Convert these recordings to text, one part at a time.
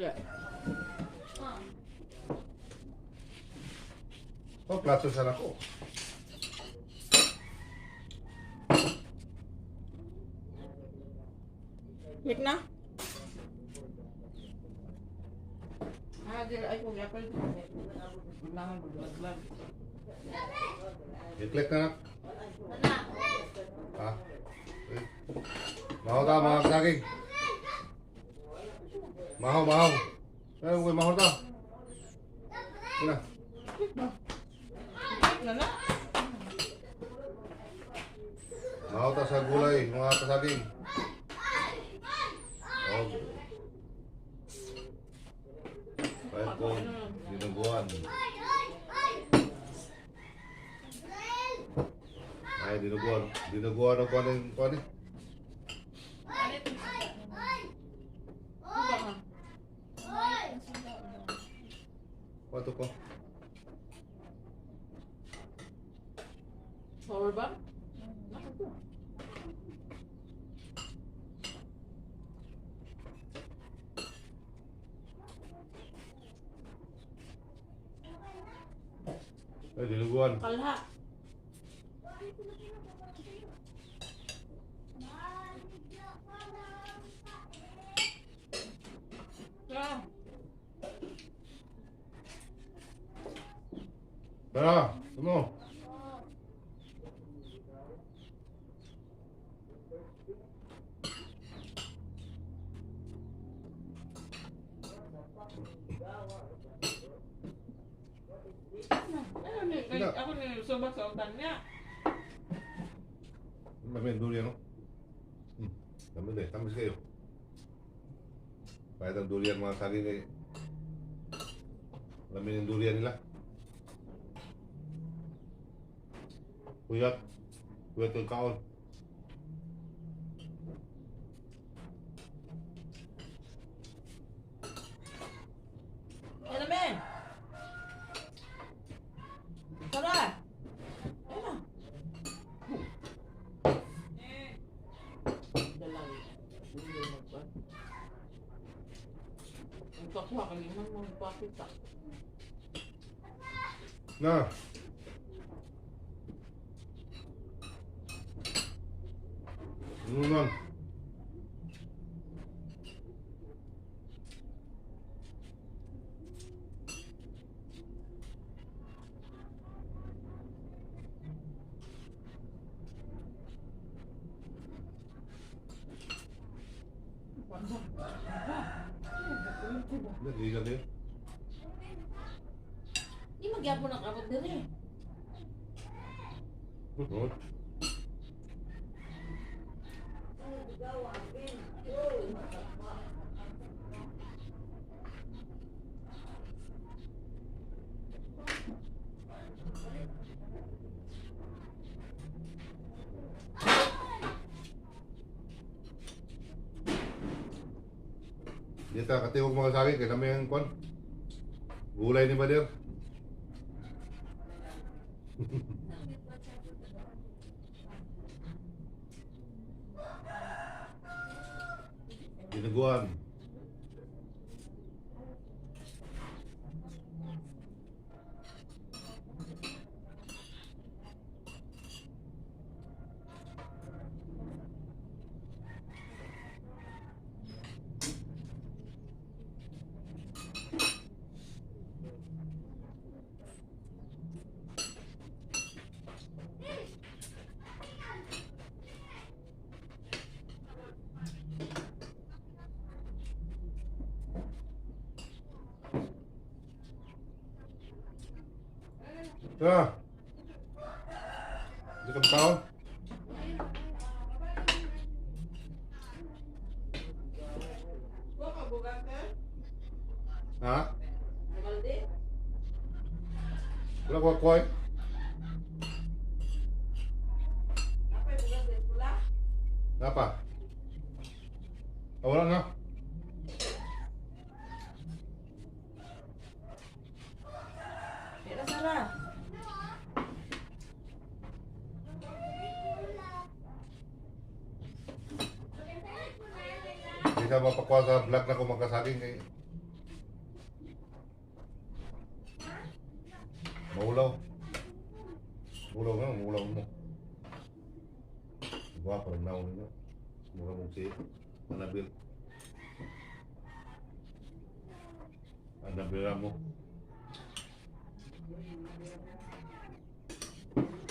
Yeah. Oh, plato sana ko. Click na? Ay kung yapal. Naman bulag-bulag. I-click na na. Ha? Maho ta mga kasaging. Maho, maho. Ay, okay, maho ta. Sina. Na na. Maho ta sa gulay, mga kasaging. Oh. Bayan ko, dinuguan. Ay, dinuguan. Dinuguan ang kuwan eh. Wato ko. Power ba? Nakito. Ay, dinuguan. Kalha. Yeah. Tara, tumo. Ako nilusubak sa utan niya. Mamin durian no? Tamis deh, tamis kayo. Kahit ang durian mga saging kayo. Lamin yung durian nila. Kuyat. Kuyat yung kaon. Ano men? Tara. Ayun na. Dalang. Hindi magpa. Ang kakuha ka naman magpapita. Na. Nunan. Hindi ka din. Di magyapon ang abot din eh. Dito katiwag mga saging kaya kami ang kwan. Gulay ni Badir. Dinuguan. Tara. Dito ka taon. Ha? Wala ko koy. Apa? Wala na. Kaya sana. Hindi ka mapakuha sa vlog na kumakasaging kay Maulaw. Maulaw nga, maulaw mo. Gua pa rin naon nyo. Mura mong si Anabil. Anabil mo.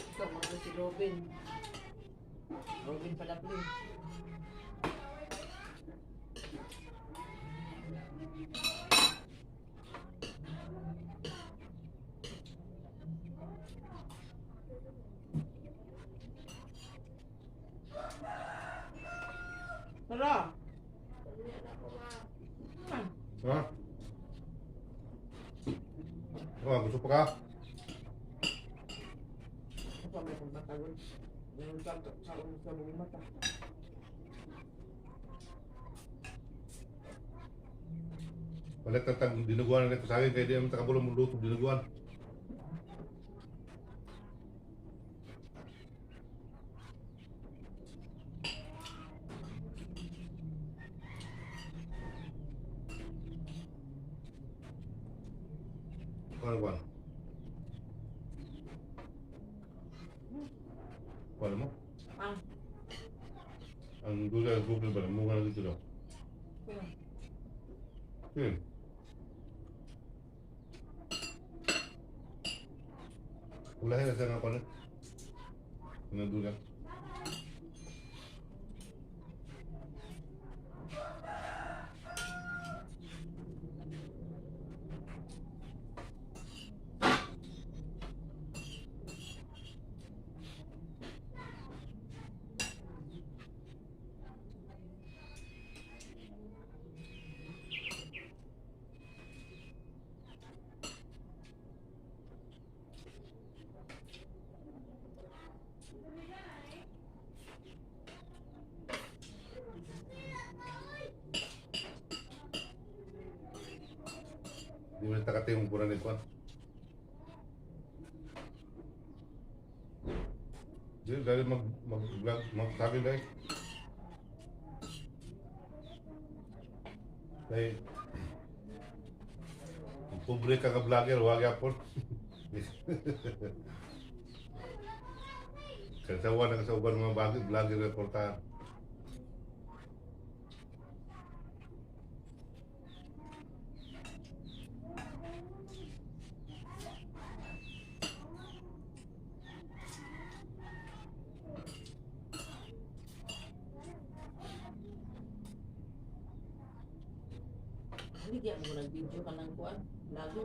Ikaw, mga si Robin. Robin pala po. Tara! Ha? Oh, gusto pa ka? Apa may kumatagon? Yung sa mga mata. Balik tentang dinuguan na ito sa akin, kaya di naman takabulong mo luto dinuguan. Ano ba? Ano mo? Ang Google ba? Mukha na dito daw. Hmm. Ulahin na siya ng kanan. Ang Google. Di mo nakati yung kurang nito. Di dahil mag-vlog, mag-sabi dahil. Dahil pobre ka vlogger, wag yapon. Kasawa na kasawa ng mga vlogger reportahan. Hindi mo nag-video ka ng kuwan. Lago.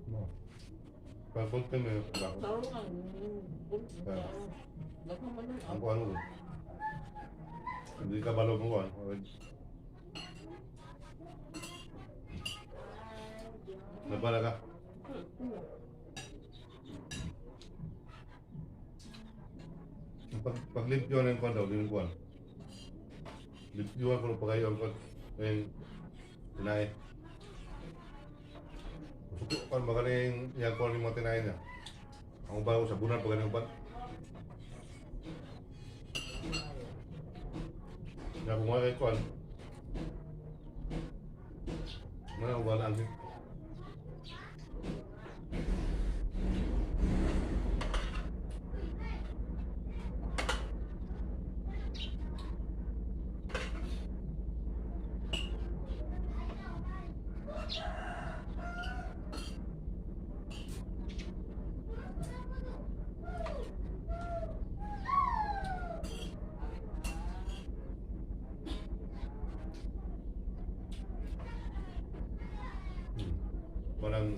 No. Pagpunta mo yung bakit? Taro nga. Lago man lang. Ang kuhan mo. Hindi ka balo mo kuhan. Nabala ka? Pag-limpyo na yung kuhan daw, din yung kuhan. Limpyo ko pa kayo ang kuhan. Yung tinahe. Gusto ko kan magaling yang kuhan yung mga tinahe niya. Ang bago sa bunan pag ganyan kuhan. Ya kung mga kuhan. Mana ubalaan din. Parang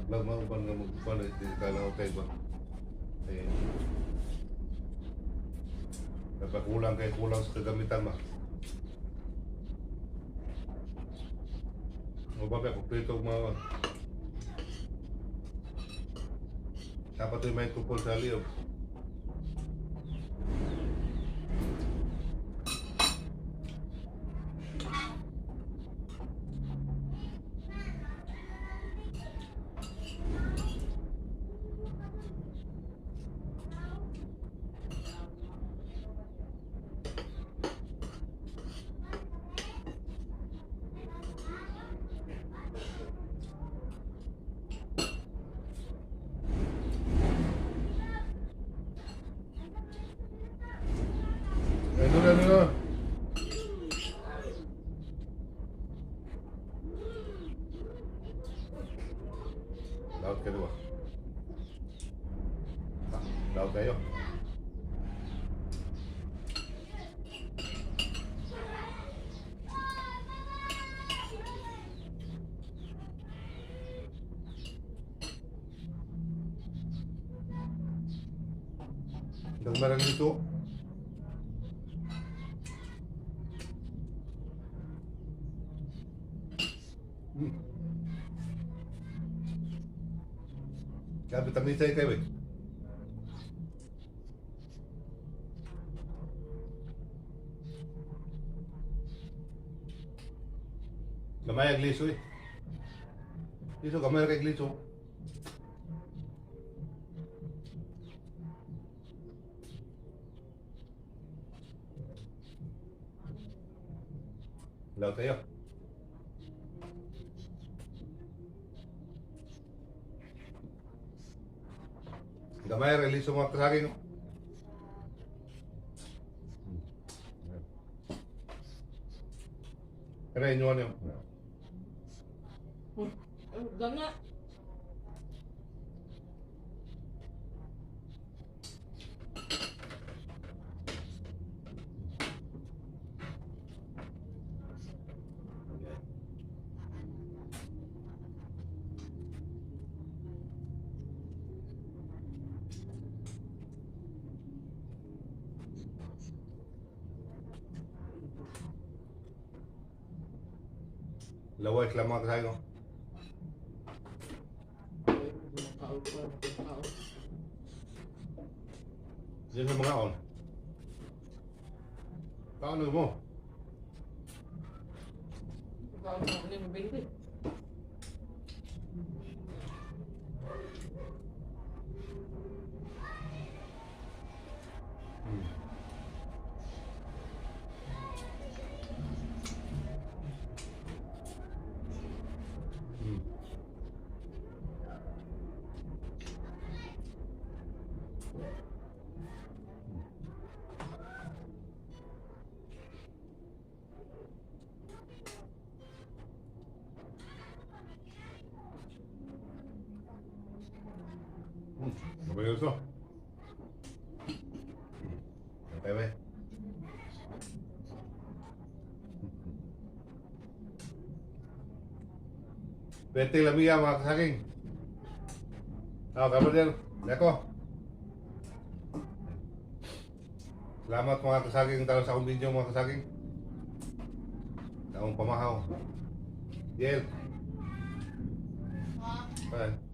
vlog mo ba nga magkuhan di kala okay ba? Eh, napakulang kay kulang sa kagamitan ba? O ba kung prito mga dapat yung may kupol sa liyo. Kamerang dito. Kaya vitamin C kayo eh. Gamay ang gliso eh. Gliso, gamay kay gliso. Law tayo. Gamay ang gliso mga kasaging. Kaya inyo ano yun? Gana. Laway sila mga kasaging. Diyan sa mga on. Kaano mo? Kaon na ako ng 20. Sabay gusto. Pepe. Pwede lamiya mga kasaging. Kabar din. Leko. Salamat mga kasaging talo sa akong video mga kasaging. Sa akong pamahaw. Yel. Bye.